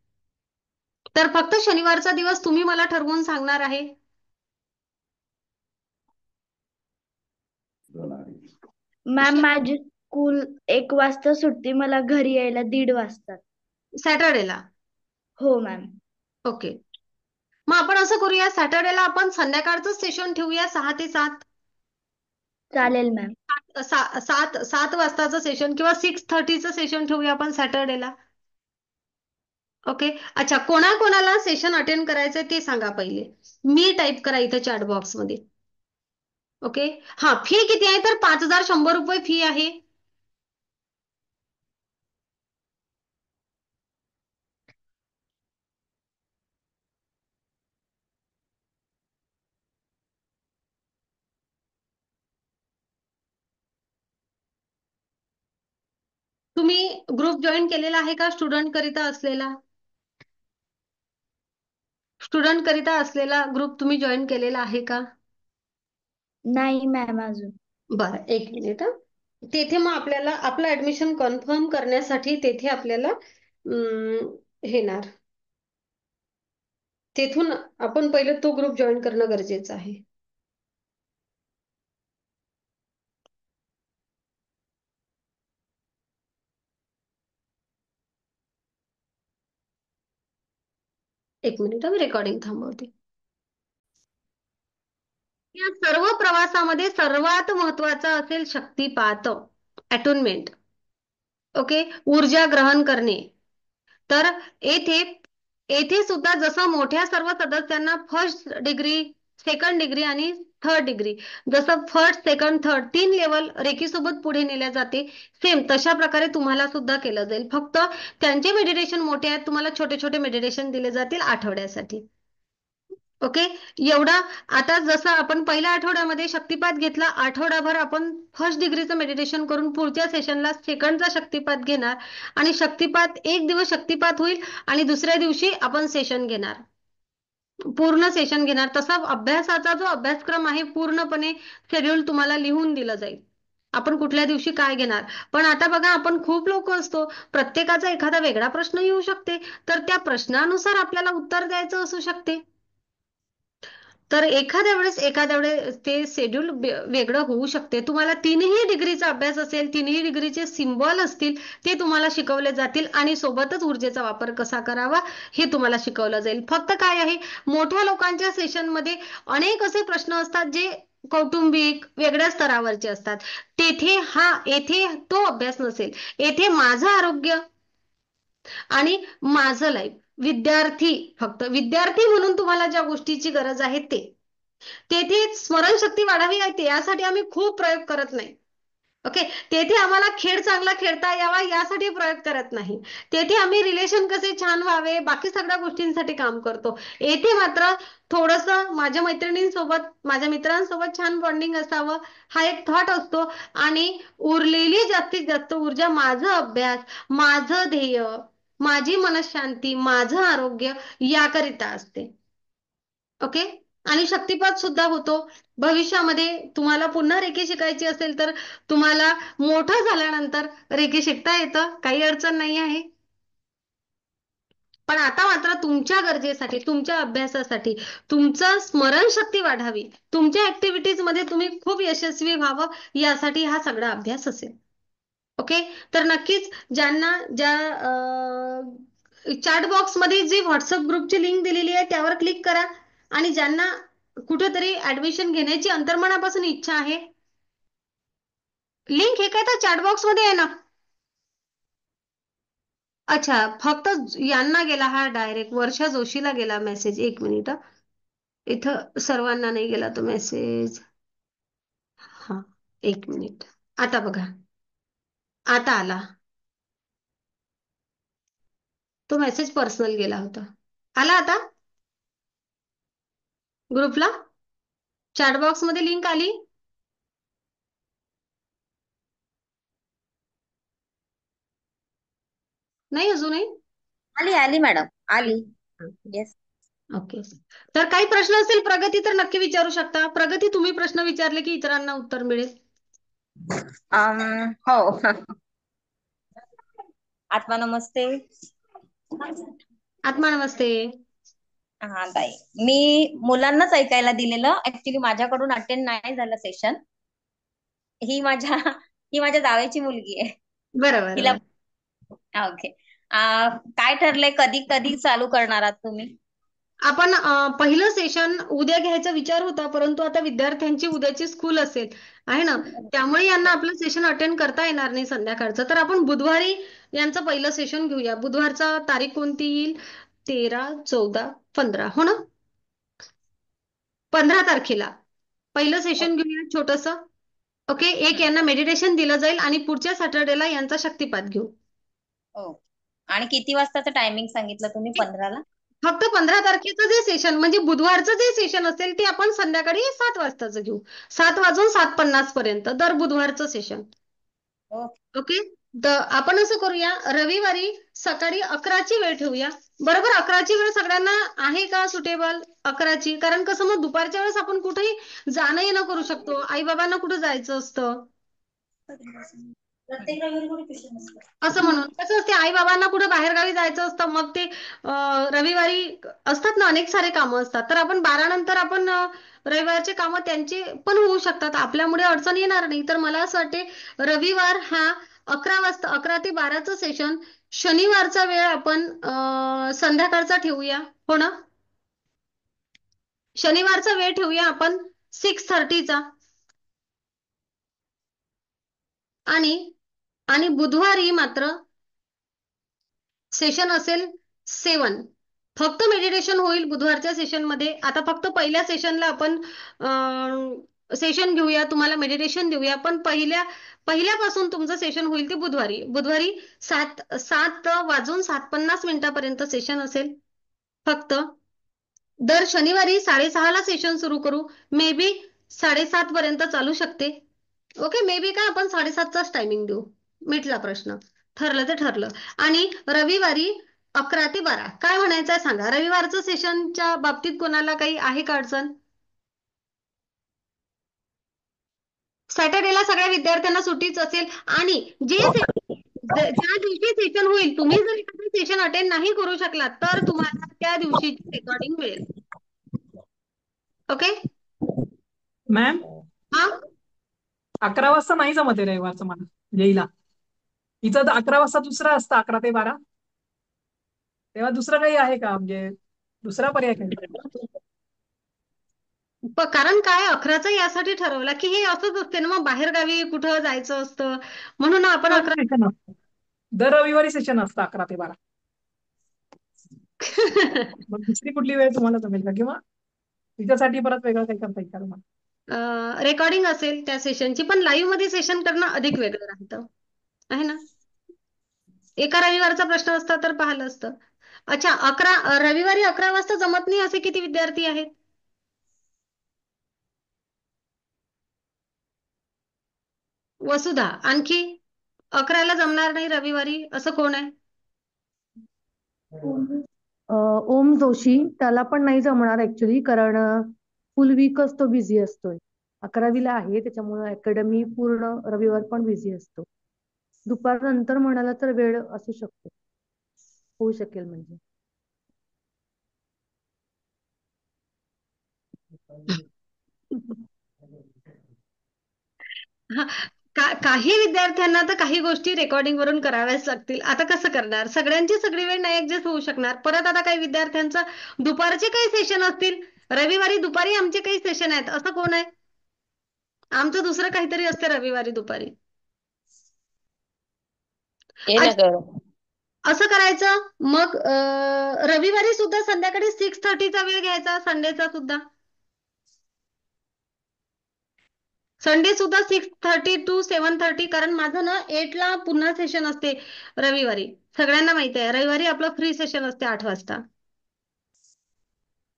तर फक्त शनिवारचा दिवस तुम्ही मला ठरवून सांगणार आहे. मॅम माझी स्कूल 1 वाजता सुटते, मला घरी यायला 1:30 वाजतात. सॅटर्डेला. हो मॅम. ओके, मग आपण असं करूया, सॅटर्डेला आपण संध्याकाळचं सेशन ठेवूया 6 ते 7. चालेल मॅम. 7 वाजताचं सेशन किंवा 6:30चं सेशन ठेवूया आपण सॅटर्डेला. ओके. अच्छा, कोणाकोणाला सेशन अटेंड करायचंय ते सांगा पहिले. मी टाईप करा इथं चॅट बॉक्स मध्ये. ओके. हा, फी किती आहे तर 5,100 रुपये फी आहे. तुम्ही ग्रुप जॉईन केलेला आहे का स्टुडंट करिता असलेला? स्टुडंट करिता असलेला ग्रुप तुम्ही जॉईन केलेला आहे का? नाही मॅम अजून. बरं, एक मिनिट हा. तेथे मग आपल्याला आपलं ऍडमिशन कन्फर्म करण्यासाठी तेथे आपल्याला येणार. तेथून आपण पहिले तो ग्रुप जॉईन करणं गरजेचं आहे. एक मिनिट, मी रेकॉर्डिंग थांबवते. या सर्व प्रवासामध्ये सर्वात महत्वाचा असेल शक्तिपात, अटोनमेंट. ओके. ऊर्जा ग्रहण करणे. तर येथे येथे सुद्धा जसं मोठ्या सर्व सदस्यांना फर्स्ट डिग्री, सेकंड डिग्री आणि थर्ड डिग्री, जसं फर्स्ट सेकंड थर्ड 3 लेवल रेकीसोबत पुढे नेल्या जाते, सेम तशा प्रकारे तुम्हाला सुद्धा केलं जाईल. फक्त त्यांचे मेडिटेशन मोठे आहेत, तुम्हाला छोटे छोटे मेडिटेशन दिले जातील आठवड्यासाठी. ओके. एवढा. आता जसं आपण पहिल्या आठवड्यामध्ये शक्तिपात घेतला, आठवडाभर आपण फर्स्ट डिग्रीचं मेडिटेशन करून पुढच्या सेशनला सेकंडचा शक्तिपात घेणार. आणि शक्तिपात एक दिवस शक्तिपात होईल आणि दुसऱ्या दिवशी आपण सेशन घेणार, पूर्ण सेशन घेणार. तसा अभ्यासाचा जो अभ्यासक्रम आहे पूर्णपणे शेड्यूल तुम्हाला लिहून दिलं जाईल, आपण कुठल्या दिवशी काय घेणार. पण आता बघा, आपण खूप लोक असतो, प्रत्येकाचा एखादा वेगळा प्रश्न येऊ शकते, तर त्या प्रश्नानुसार आपल्याला उत्तर द्यायचं असू शकते. तर एखाद्या वेळेस ते शेड्यूल वेगळं होऊ शकते. तुम्हाला 3ही डिग्रीचा अभ्यास असेल, 3ही डिग्रीचे सिम्बॉल असतील, ते तुम्हाला शिकवले जातील आणि सोबतच ऊर्जेचा वापर कसा करावा हे तुम्हाला शिकवलं जाईल. फक्त काय आहे, मोठ्या लोकांच्या सेशनमध्ये अनेक असे प्रश्न असतात जे कौटुंबिक वेगळ्या स्तरावरचे असतात. येथे तो अभ्यास नसेल. येथे माझं आरोग्य आणि माझं लाईफ, विद्यार्थी, फक्त विद्यार्थी म्हणून तुम्हाला ज्या गोष्टीची गरज आहे ते. तेथे स्मरणशक्ती वाढावी लागते, यासाठी आम्ही खूप प्रयोग करत नाही. ओके. तेथे आम्हाला खेळ चांगला खेळता यावा यासाठी प्रयोग करत नाही. तेथे आम्ही रिलेशन कसे छान व्हावे बाकी सगळ्या गोष्टींसाठी काम करतो. येथे मात्र थोडस माझ्या मैत्रिणींसोबत, माझ्या मित्रांसोबत छान बॉन्डिंग असावं, हा एक थॉट असतो. आणि उरलेली जास्तीत जास्त ऊर्जा माझं अभ्यास, माझं ध्येय, माझी मनशांती, माझं आरोग्य याकरिता असते. ओके. आणि शक्तिपात सुद्धा होतो. भविष्यामध्ये तुम्हाला पुन्हा रेकी शिकायची असेल तर तुम्हाला मोठं झाल्यानंतर रेकी शिकता येतं, काही अडचण नाही आहे. पण आता मात्र तुमच्या गरजेसाठी, तुमच्या अभ्यासासाठी, तुमचं स्मरणशक्ती वाढावी, तुमच्या ऍक्टिव्हिटीज मध्ये तुम्ही खूप यशस्वी व्हावं, यासाठी हा सगळा अभ्यास असेल. ओके. तर नक्कीच ज्या चॅट बॉक्स मध्ये जी व्हॉट्सअप ग्रुपची लिंक दिलेली आहे त्यावर क्लिक करा. आणि ज्यांना कुठेतरी ऍडमिशन घेण्याची अंतर्मनापासून इच्छा आहे, लिंक हे काय तर चॅट बॉक्स मध्ये आहे ना. अच्छा, फक्त यांना गेला हा डायरेक्ट, वर्षा जोशीला गेला मेसेज. एक मिनिट हा. इथं सर्वांना नाही गेला तो मेसेज. हा, एक मिनिट. आता बघा, आता आला तो मेसेज, पर्सनल गेला होता. आला आता ग्रुपला, चॅट बॉक्स मध्ये लिंक आली नाही अजूनही? आली आली मॅडम, आली. येस. ओके. तर काही प्रश्न असेल प्रगती तर नक्की विचारू शकता. प्रगती, तुम्ही प्रश्न विचारले की इतरांना उत्तर मिळेल. हो. आत्मा नमस्ते. आत्मा नमस्ते. हा ताई, मी मुलांनाच ऐकायला दिलेलं, ऍक्च्युली माझ्याकडून अटेंड नाही झालं सेशन. ही माझ्या जावेची मुलगी आहे. बरोबर हिला. बरोबर. ओके. काय ठरलंय, कधी कधी चालू करणार आहात तुम्ही? आपण पहिलं सेशन उद्या घ्यायचा विचार होता, परंतु आता विद्यार्थ्यांची उद्याची स्कूल असेल आहे ना, त्यामुळे यांना आपलं सेशन अटेंड करता येणार नाही संध्याकाळचं. तर आपण बुधवारी यांचं पहिलं सेशन घेऊया. बुधवारचा तारीख कोणती येईल? 13, 14, 15 हो ना? 15 तारखेला पहिलं सेशन घेऊया छोटस. ओके, एक यांना मेडिटेशन दिलं जाईल आणि पुढच्या सॅटर्डेला यांचा शक्तिपात घेऊ. ओके. आणि किती वाजताचं टायमिंग सांगितलं तुम्ही 15ला? फक्त 15 तारखेचं जे सेशन म्हणजे बुधवारचं जे सेशन असेल ते आपण संध्याकाळी 7 वाजताचं घेऊ. 7 वाजून 7:50 पर्यंत दर बुधवारचं सेशन. ओके. ओके. तर आपण असं करूया, रविवारी सकाळी 11ची वेळ ठेवूया. बरोबर 11ची वेळ सगळ्यांना आहे का सुटेबल? 11ची, कारण कसं मग दुपारच्या वेळेस आपण कुठेही जाणं येणं करू शकतो. आई बाबांना कुठं जायचं असतं प्रत्येक रविवारी कोणी ट्युशन असतं. असं म्हणून कसं असते, आई बाबांना कुठे बाहेरगावी जायचं असतं, मग ते रविवारी असतात ना, अनेक सारे कामं असतात. तर आपण 12 नंतर आपण रविवारचे कामं त्यांचे पण होऊ शकतात, आपल्यामुळे अडचण येणार नाही. तर मला असं वाटते रविवार हा 11 वाजता, 11 ते 12चं सेशन. शनिवारचा वेळ आपण संध्याकाळचा ठेवूया हो ना? शनिवारचा वेळ ठेवूया आपण 6:30चा. आणि आणि बुधवारी मात्र सेशन असेल 7. फक्त मेडिटेशन होईल बुधवारच्या सेशनमध्ये. आता फक्त पहिल्या सेशनला आपण सेशन घेऊया, तुम्हाला मेडिटेशन देऊया, पण पहिल्यापासून तुमचं सेशन होईल ते बुधवारी 7 वाजून 7:50 सेशन असेल फक्त. दर शनिवारी 6:30ला सेशन सुरू करू. मे बी 7:30 पर्यंत चालू शकते. ओके, मे बी काय आपण 7:30चाच टायमिंग देऊ. मिटला प्रश्न. ठरलं ते ठरलं. आणि रविवारी 11 ते 12 काय म्हणायचंय सांगा. रविवारचं सेशनच्या बाबतीत कोणाला काही आहे का अडचण? सॅटर्डेला सगळ्या विद्यार्थ्यांना सुट्टीच असेल. आणि ज्या दिवशी सेशन होईल, तुम्ही जर एखादं सेशन अटेंड नाही करू शकलात तर तुम्हाला त्या दिवशीची रेकॉर्डिंग मिळेल. ओके. मॅम हा 11 वाजता नाही जमत आहे रविवारचं मला येईला. इथं तर 11 वाजता दुसरं असतं, 11 ते 12. तेव्हा दुसरं काही आहे का, म्हणजे दुसरा पर्याय काही? कारण काय 11चं यासाठी ठरवलं की हे असंच असते ना, मग बाहेर गावी कुठं जायचं असतं, म्हणून आपण 11. सेशन असतं, दर रविवारी सेशन असतं 11 ते 12. मग दुसरी कुठली वेळ तुम्हाला जमेल का, किंवा तिच्यासाठी परत वेगळं काही करता येईल का तुम्हाला? रेकॉर्डिंग असेल त्या सेशनची, पण लाईव्ह मध्ये सेशन करणं अधिक वेगळं राहतं आहे ना. एका रविवारचा प्रश्न असता तर पाहिलं असतं. अच्छा, रविवारी 11 वाजता जमत नाही असे किती विद्यार्थी आहेत? वसुधा, आणखी 11ला जमणार नाही रविवारी असं कोण आहे? ओम जोशी, त्याला पण नाही जमणार ऍक्च्युली, कारण फुल वीकच तो बिझी असतोय. 11वीला आहे, त्याच्यामुळे अकॅडमी पूर्ण रविवार पण बिझी असतो. दुपारनंतर म्हणाला तर वेळ असू शकतो, होऊ शकेल म्हणजे. हा, काही विद्यार्थ्यांना तर काही गोष्टी रेकॉर्डिंग वरून कराव्याच लागतील. आता कसं करणार, सगळ्यांची सगळी वेळ नाही ऍडजस्ट होऊ शकणार. परत आता काही विद्यार्थ्यांचं दुपारचे काही सेशन असतील, रविवारी दुपारी आमचे काही सेशन आहेत, असं कोण आहे? आमचं दुसरं काहीतरी असतं रविवारी दुपारी. असं करायचं मग रविवारी सुद्धा संध्याकाळी 6:30चा वेळ घ्यायचा, संडेचा सुद्धा. संडे सुद्धा 6:30 to 7:30, कारण माझं ना 8ला पुन्हा सेशन असते रविवारी. सगळ्यांना माहिती आहे रविवारी आपलं फ्री सेशन असते 8 वाजता.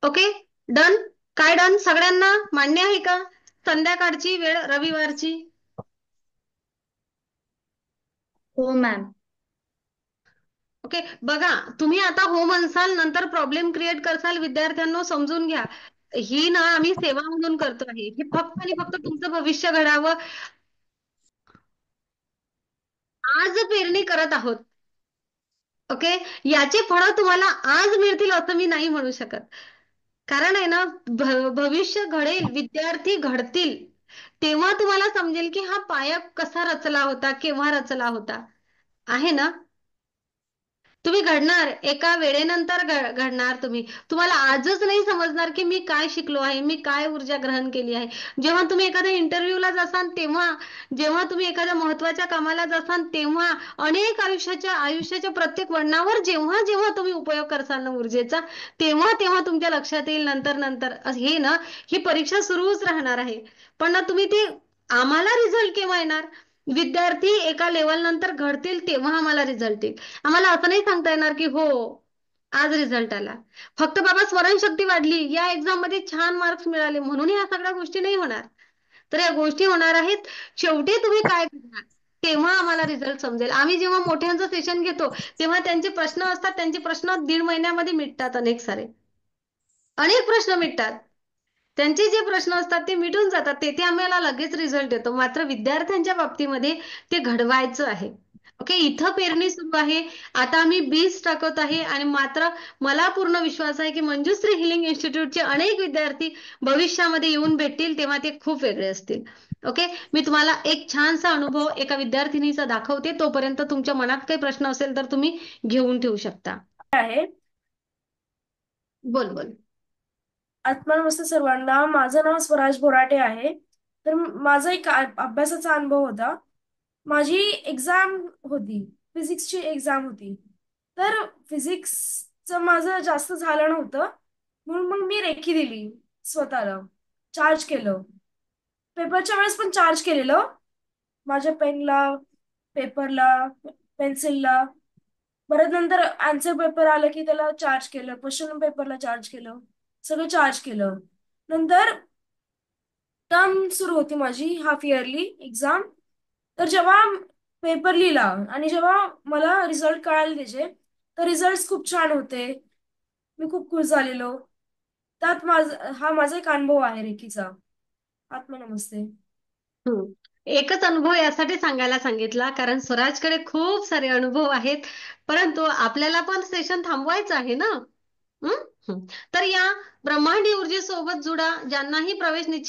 Okay, done. काय डन, सगळ्यांना मान्य आहे का संध्याकाळची वेळ रविवारची? हो मॅम. ओके, बघा तुम्ही आता हो म्हणसाल, नंतर प्रॉब्लेम क्रिएट करसाल. विद्यार्थ्यांना समजून घ्या, ही ना आम्ही सेवा म्हणून करतो आहे. हे फक्त आणि फक्त तुमचं भविष्य घडावं. आज पेरणी करत आहोत. ओके, याचे फळं तुम्हाला आज मिळतील असं मी नाही म्हणू शकत. कारण आहे ना, भविष्य घडेल, विद्यार्थी घडतील, तेव्हा तुम्हाला समजेल की हा पाया कसा रचला होता, केव्हा रचला होता, आहे ना. तुम्ही घडणार एका वेळेनंतर घडणार. तुम्हाला आजच नाही समजणार की मी काय शिकलो आहे, मी काय ऊर्जा ग्रहण केली आहे. जेव्हा तुम्ही एखाद्या इंटरव्ह्यूला जासाल तेव्हा, जेव्हा तुम्ही एखाद्या महत्वाच्या कामाला जासाल तेव्हा, अनेक आयुष्याच्या प्रत्येक वळणावर जेव्हा जेव्हा तुम्ही उपयोग करसाल ना ऊर्जेचा, तेव्हा तेव्हा तुमच्या लक्षात येईल नंतर नंतर हे ना, ही परीक्षा सुरूच राहणार आहे. पण ना तुम्ही ते, आम्हाला रिझल्ट केव्हा येणार? विद्यार्थी एका लेवल नंतर घडतील तेव्हा आम्हाला रिझल्ट येईल. आम्हाला असं नाही सांगता येणार की हो आज रिझल्ट आला, फक्त बाबा स्मरणशक्ती वाढली, या एक्झाम मध्ये छान मार्क्स मिळाले म्हणून या सगळ्या गोष्टी नाही होणार. तर या गोष्टी होणार आहेत शेवटी तुम्ही काय करणार तेव्हा आम्हाला रिझल्ट समजेल. आम्ही जेव्हा मोठ्यांचं सेशन घेतो तेव्हा त्यांचे प्रश्न असतात, त्यांचे प्रश्न 1.5 महिन्यामध्ये मिटतात. अनेक प्रश्न मिटतात. त्यांचे जे प्रश्न असतात ते मिटून जातात, तेथे आम्हाला लगेच रिझल्ट येतो. मात्र विद्यार्थ्यांच्या बाबतीमध्ये ते घडवायचं आहे. ओके, इथं पेरणी सुरू आहे, आता आम्ही बीज टाकत आहे. आणि मात्र मला पूर्ण विश्वास आहे की मंजुश्री हिलिंग इन्स्टिट्यूटचे अनेक विद्यार्थी भविष्यामध्ये येऊन भेटतील तेव्हा ते खूप वेगळे असतील. ओके, मी तुम्हाला एक छानसा अनुभव एका विद्यार्थिनीचा दाखवते. तोपर्यंत तुमच्या मनात काही प्रश्न असेल तर तुम्ही घेऊन ठेवू शकता. आहे. बोल बोल. आत्मनमस्ते सर्वांना. माझं नाव स्वराज बोराटे आहे. तर माझा एक अभ्यासाचा अनुभव होता. माझी एक्झाम होती, फिजिक्सची एक्झाम होती. तर फिजिक्सचं माझं जास्त झालं नव्हतं, म्हणून मग मी रेखी दिली स्वतःला, चार्ज केलं. पेपरच्या वेळेस पण चार्ज केलेलं, माझ्या पेनला, पेपरला, पेन्सिलला. परत नंतर आन्सर पेपर आलं की त्याला चार्ज केलं, क्वेश्चन पेपरला चार्ज केलं, सगळं चार्ज केलं. नंतर टर्म सुरू होती माझी, हाफ इयरली एक्झाम. तर जेव्हा पेपर लिहिला आणि जेव्हा मला रिझल्ट कळाले त्याचे, तर रिझल्ट खूप छान होते. मी खूप खुश झालेलो. त्यात हा माझा एक अनुभव आहे रेखीचा. आत्मनमस्ते. एकच अनुभव यासाठी सांगायला सांगितला कारण स्वराजकडे खूप सारे अनुभव आहेत, परंतु आपल्याला पण सेशन थांबवायचं आहे ना. तर या ब्रह्मांडी ऊर्जेसोबत जुडा. ज्यांनाही प्रवेश निश्चित